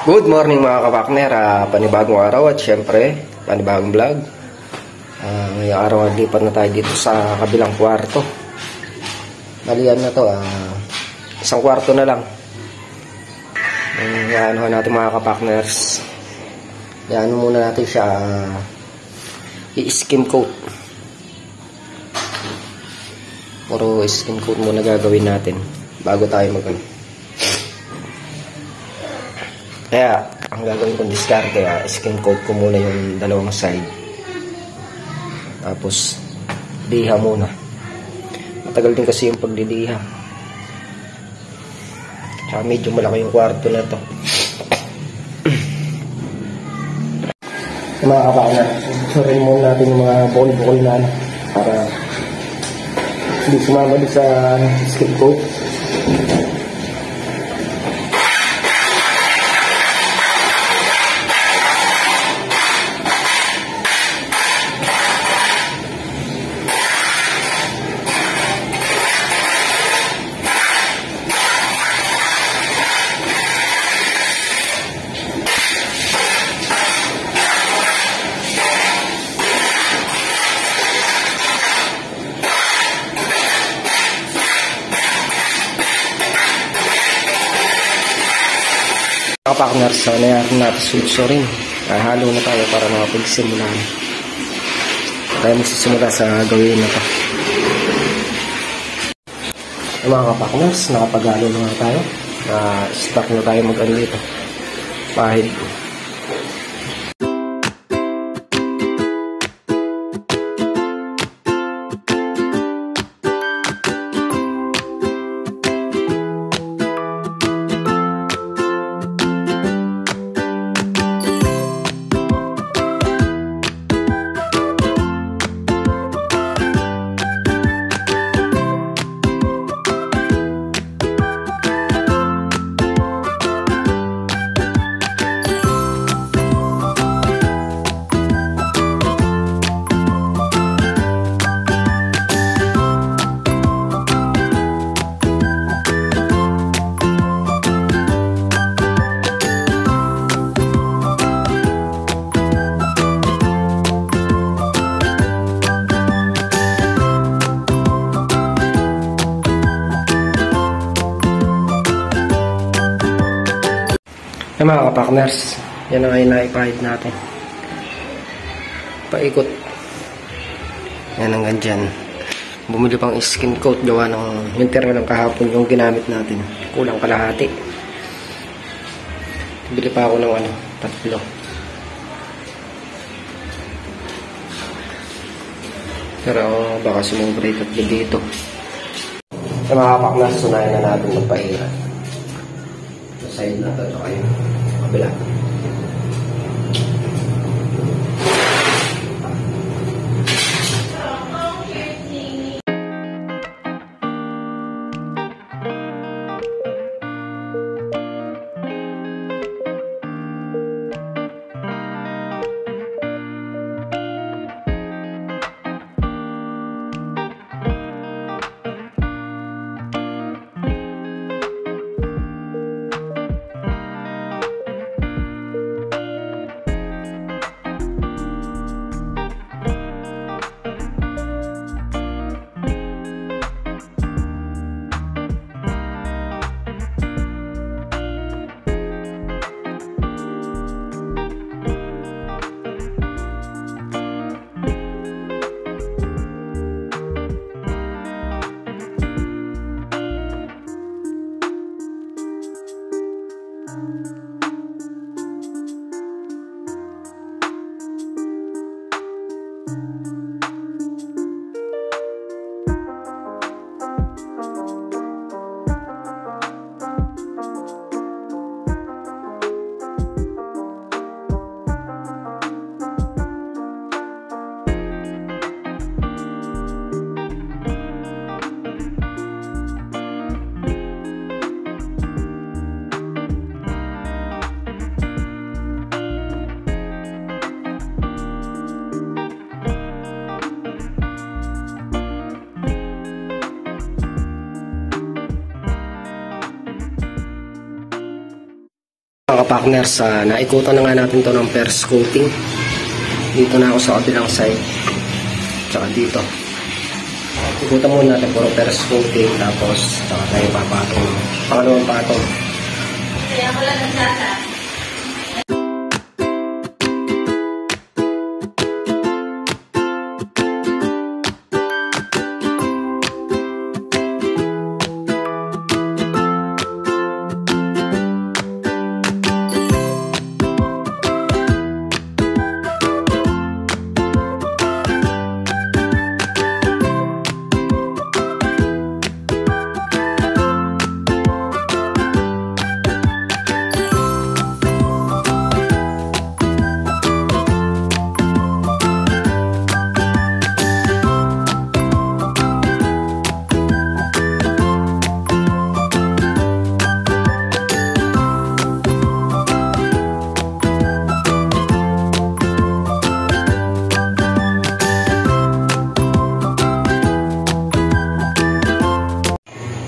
Good morning mga kapakner, panibagong araw at syempre panibagong vlog. Ngayong araw lipat na tayo dito sa kabilang kwarto. Balian na to, isang kwarto na lang. Ano natin mga kapakners, ano muna natin siya, i-skim coat. Puro skim coat muna gagawin natin bago tayo Kaya, ang gagawin kong discard, skim coat ko muna yung dalawang side. Tapos, liha muna. Matagal din kasi yung pagliliha. Tsaka medyo malaki yung kwarto na to. Mga kapakner, susurin muna natin yung mga bukol-bukol na para hindi sumama din sa skim coat. Partners, so nayarin natin susurin. Halo na tayo para makapagsimula. Tayo magsisimula sa gawin na ito. Mga kapakners, nakapaghalo na tayo. Start na tayo mag-ano dito. Pahid. Mga kapakners, yan ang inaipahid natin. Paikot. Yan hanggang dyan. Bumili pang skin coat, gawa ng winter ng kahapon yung ginamit natin. Kulang kalahati. Bili pa ako ng tatlo. Pero baka sumubra tatlo dito. Sa mga kapakners, sunayin na natin magpahira. Sa side na ito, tsaka yung kabila. mga partners, naikutan na nga natin to ng first coating. Dito na ako sa kabilang side, tsaka dito ikutan muna natin puro first coating, tapos tsaka tayo papatong pangalawang patong. Kaya ako lang nagsasa.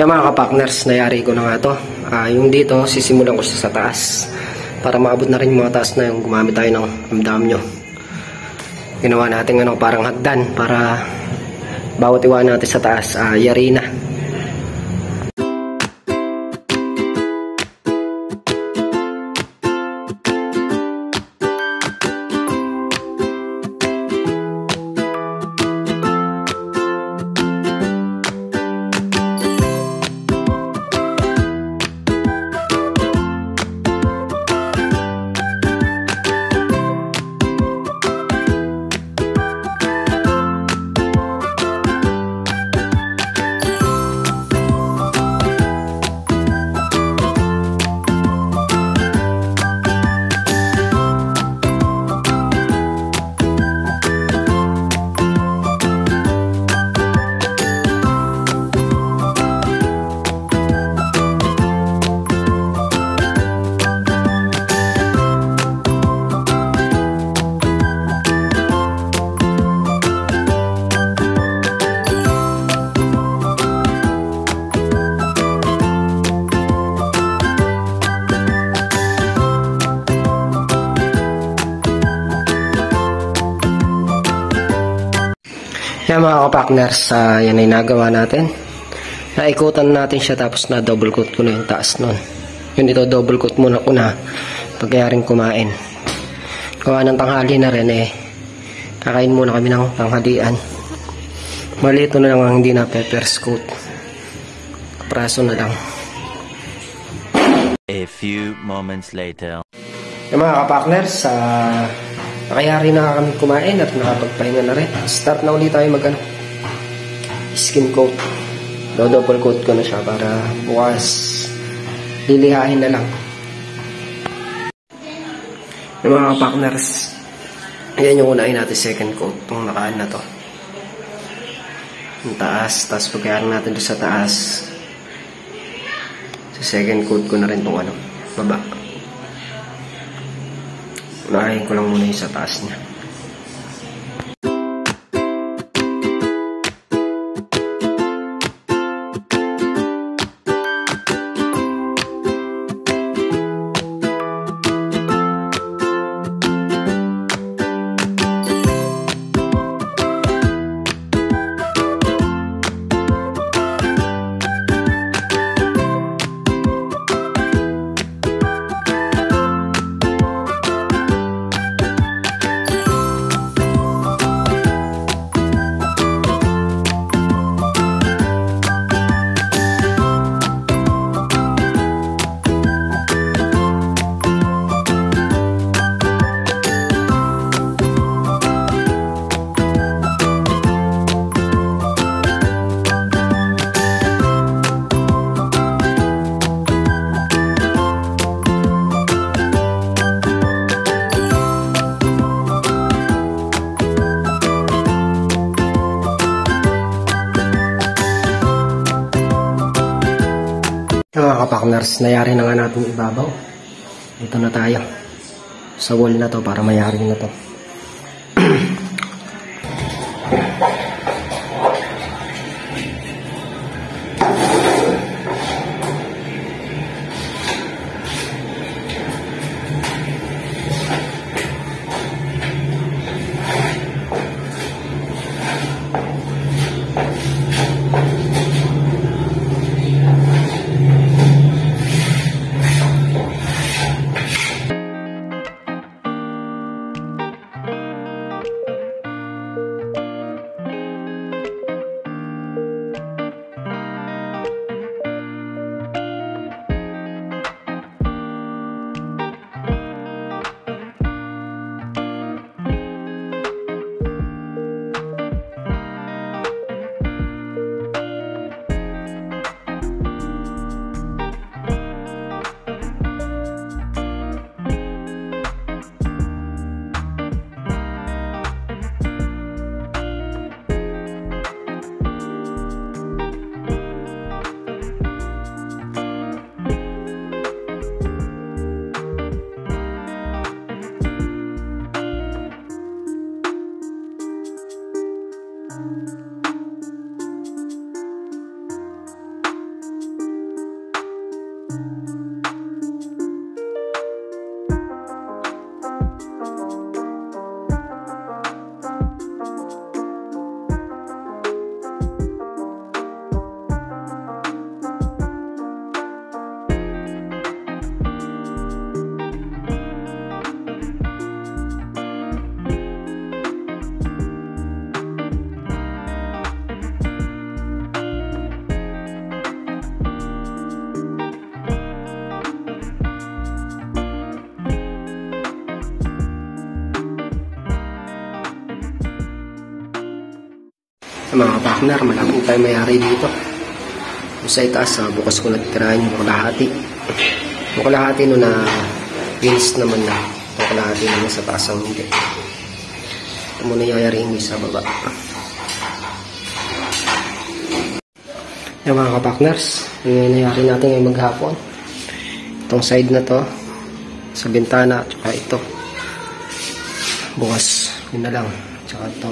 Yung mga kapakners, nayari ko na nga to. Yung dito, sisimulan ko siya sa taas. Para maabot na rin yung mga taas na yung gumamit tayo ng ramdam nyo. Ginawa natin parang hagdan para bawat iwan natin sa taas, yari na. Yan mga kapakners, yan ay nagawa natin. Naikutan natin siya tapos na double coat ko na yung taas nun. Yun ito, double coat muna ko na pagkayaring kumain. Gawa ng tanghali na rin kakain muna kami ng tanghalian. Mali ito na lang ang hindi na peppers coat. Praso na lang. A few moments later. Yung mga kapakners, nakayari na kami kumain at nakapagpahinga na rin. Start na ulit tayo skin coat. Double coat ko na siya para bukas lilihain na lang. Yung mga partners, yan yung unahin natin second coat. Itong nakaan na to. Yung taas, tapos pagkayari natin doon sa taas. Sa second coat ko na rin itong baba. Unahin ko lang muna yung sa taas niya. Mga kapakners, nayari na nga natin ibabaw. Dito na tayo sa wall na to para mayari na to. Mga partner, malaki tayo mayari dito. Sa itaas, bukas ko natitirahan yung kalahati. Yung kalahati nun na finish naman na. Yung kalahati naman sa taas ang hindi. Ito muna yayariin sa baba. Yung mga partners, yung nangyari natin ngayong maghapon. Itong side na to, sa bintana, tsaka ito. Bukas, yun na lang. Tsaka ito.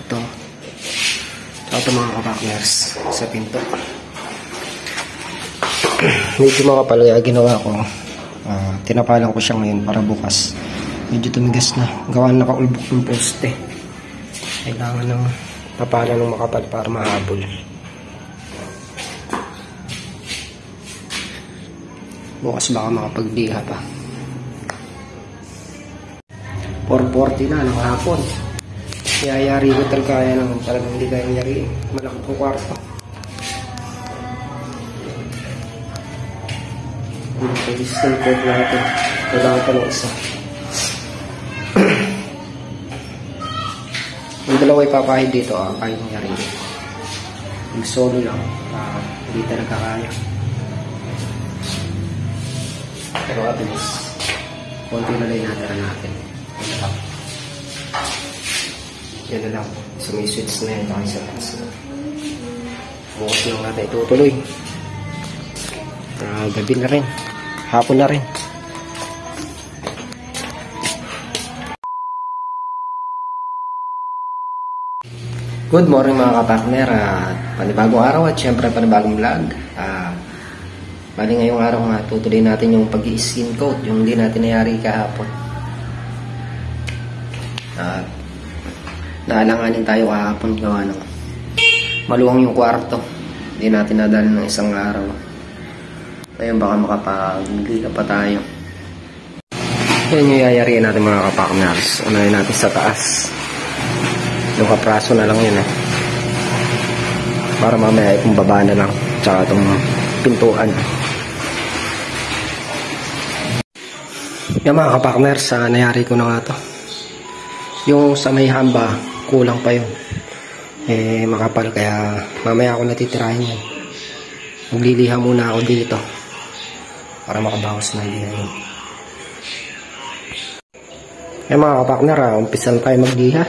Ito. Ito mga kapakners sa pinto. Medyo makapal kaya ginawa ko. Tinapalan ko siya ngayon para bukas. Medyo tumigas na. Gawa na nakaulbok ng poste. Kailangan ng tapalan ng makapal para mahabol. Bukas baka makapagdiha pa. 4:40 na nakahapon. Yayari ko talaga kaya naman. Talagang hindi kaya nyari. Malaki pong kwarto. Distant code natin. Kailangan pa ng isa. Yung dalawa ipapahid dito. Kaya nyari. Yung solo lang. Hindi talaga kaya. Pero at least konti na lang natira natin. Yan na lang. Yan na lang. So may switch na yun. Sa taas na. Bukas lang natin itutuloy. Gabi na rin. Hapon na rin. Good morning mga kapartner. Panibagong araw at syempre panibagong vlog. Bali ngayong araw nga tutuloy natin yung pag-i-skin coat. Yung hindi natin nayari kahapon. Naalanganin tayo kahapon gawa ng maluwang yung kwarto. Hindi natin nadali ng isang araw. Ngayon baka makapag-gila pa tayo. Yan yung yayariin natin mga kapartners. Unahin natin sa taas. Yung kapraso na lang yun para mamaya itong baba na lang. Tsaka itong pintuan. Yan mga kapartners, nayari ko na nga to. Yung sa may hamba, kulang pa yun. Makapal kaya mamaya ako natitirahin yan. Magliliha muna ako dito para makabawas na liha yun. Yan mga kapartner, umpisa na tayo magliha.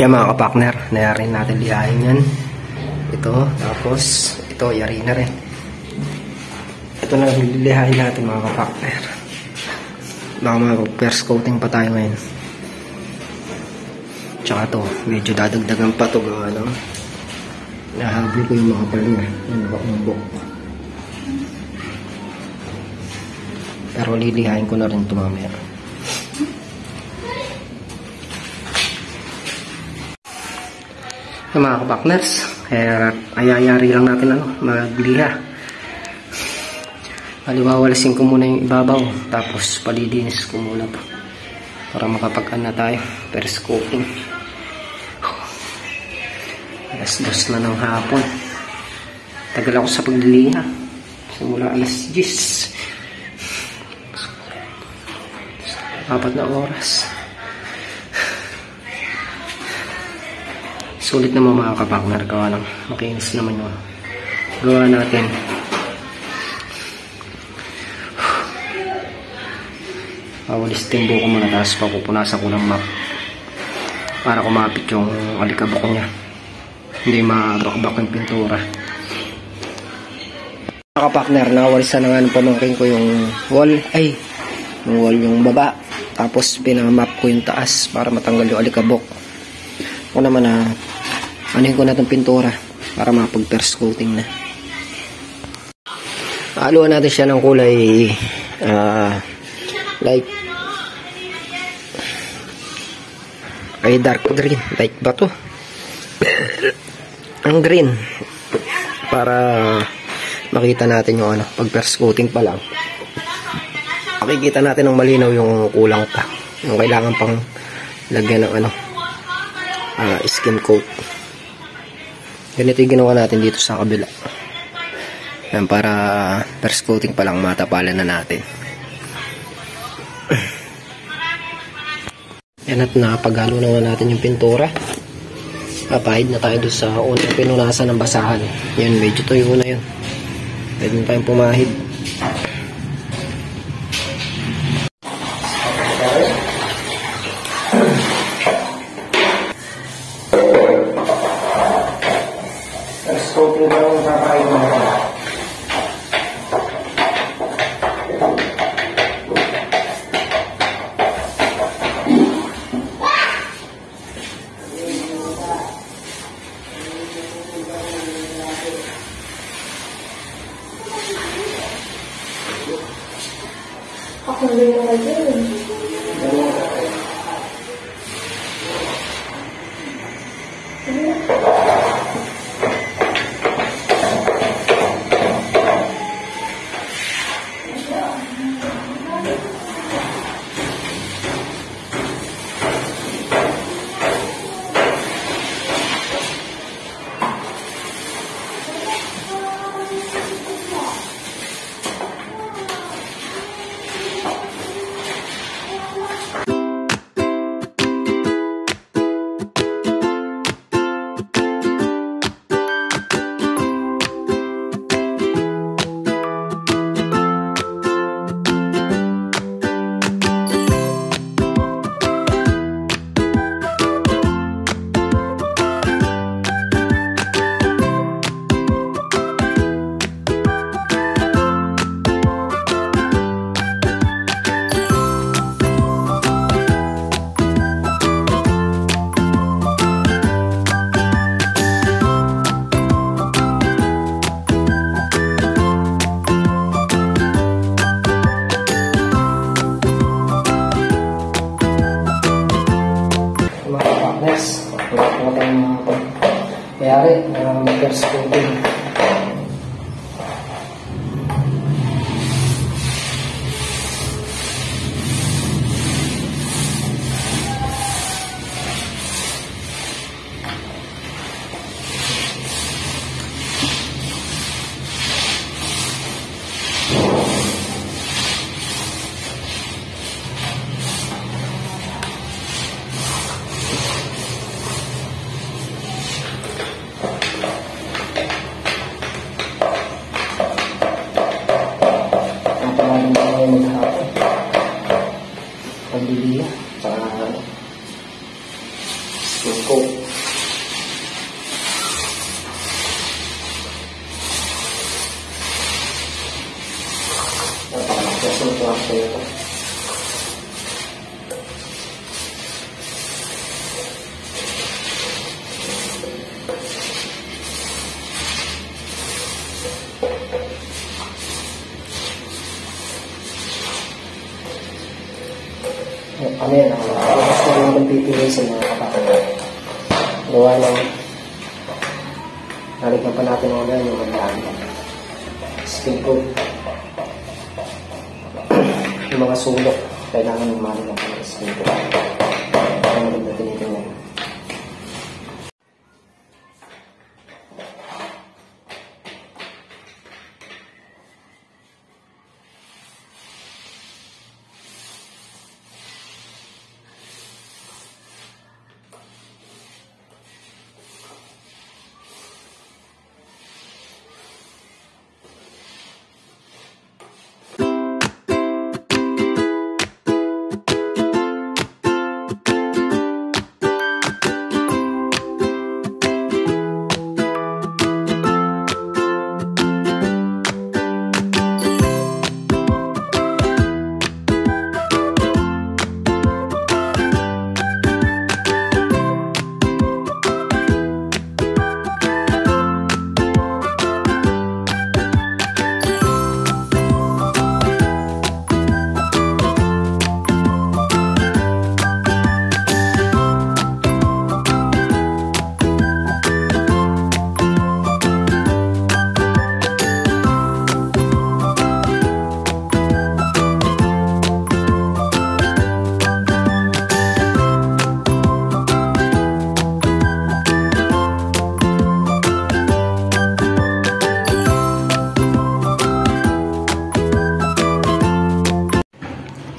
Yan mga kapartner, nayarin natin lihain yan. Ito, tapos ito, yari na rin. Ito na lilihain natin mga kapartner. Baka mag-first coating pa tayo ngayon. Tsaka to, medyo dadagdagan pa to. Ano? Nahabli ko yung mga palinga. Yung nakaumbok. Pero lilihain ko na rin ito mamaya. Yung mga kapartners, ayayari lang natin magliha. Wawalasin ko muna yung ibabaw, tapos palidinis ko muna to para makapag-an na tayo, first coating. Alas 2 na ng hapon. Tagal ako sa pagliliha, simula alas 10, 4 na oras. Sulit naman mga kapartner, gawa ng makinis naman yung gawa natin. Walis timbo ko muna, tapos papupunasan ko ng map para kumapit yung alikabok niya, hindi mabakbak yung pintura. Mga kapartner, nawalisan na nga ng pamangkin ko yung wall, yung baba, tapos pinamap ko yung taas para matanggal yung alikabok. Ako naman anuhin ko na itong pintura para mapag-first coating na. Haluan natin siya ng kulay light dark green, light ba to? Ang green para makita natin yung pag first coating pa lang makikita natin ng malinaw yung kulang pa, yung kailangan pang lagyan ng skin coat. Ganito yung ginawa natin dito sa kabila. Yan, para first coating pa lang matapalan na natin. Yan, at napaghalo na natin yung pintura. Papahid na tayo doon sa unang pinunasan ng basahan. Yan, medyo tuyo na yun. Pwede na tayong pumahid. First coating na yung papahid na natin. Kaya first coating. Ano yan, tapos na natin pipilisin mga kapatid. Gawa lang. Naligyan pa natin mga ganyan yung magdaan. Skin coat. Yung mga sulok, kailangan yung maligyan pa ng skin coat. Kaya maganda tinitingnan.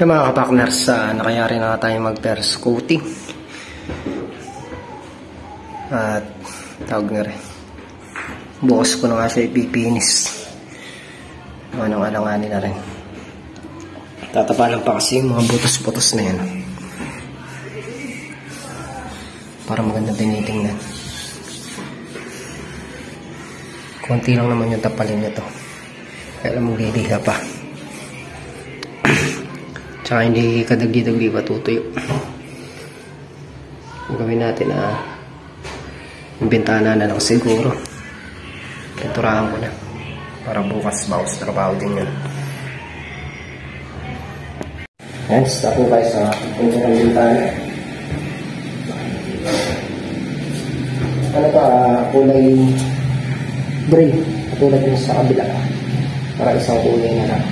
Yung mga kapakners, nakayari na tayo mag-first coating. At tawag na rin. Bukas ko na nga siya ipipinis. Anong alanganin na rin. Tatapalan pa kasi yung mga butos-butos na yan. Para maganda tinitingnan. Konti lang naman yung tapalin nito. Kaya lang magliliha pa. Tsaka hindi kadagli-dagli matutuyo. Ang gawin natin yung bintana na lang siguro. Pinturahan ko na. Para bukas bawas trabaho din yun. Ayan, start po guys sa pinturang bintana. Ano pa, kulay gray. Katulad yung sa kabila. Para isang kulay na lang.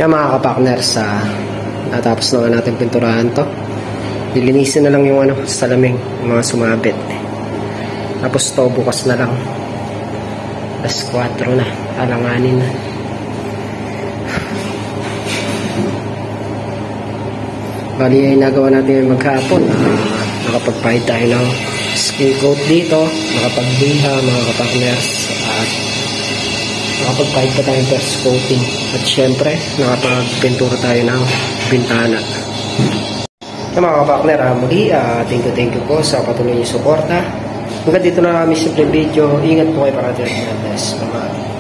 Yan mga kapakners, natapos na nga natin pinturahan to. Lilinisin na lang yung salamin, yung mga sumabit. Tapos to bukas na lang. Alas 4 na, alanganin na. Bali ay nagawa natin yung maghapon. Nakapagpahid tayo ng skin coat dito, nakapagbiha mga kapakners, at nakapagpahid pa tayo first coating. At syempre, nakapagpintura tayo ng bintana. Yung mga kapakner, muli, thank you po sa patuloy niyong suporta. Hanggang dito na kami simple video. Ingat po kayo para dito. Bye-bye.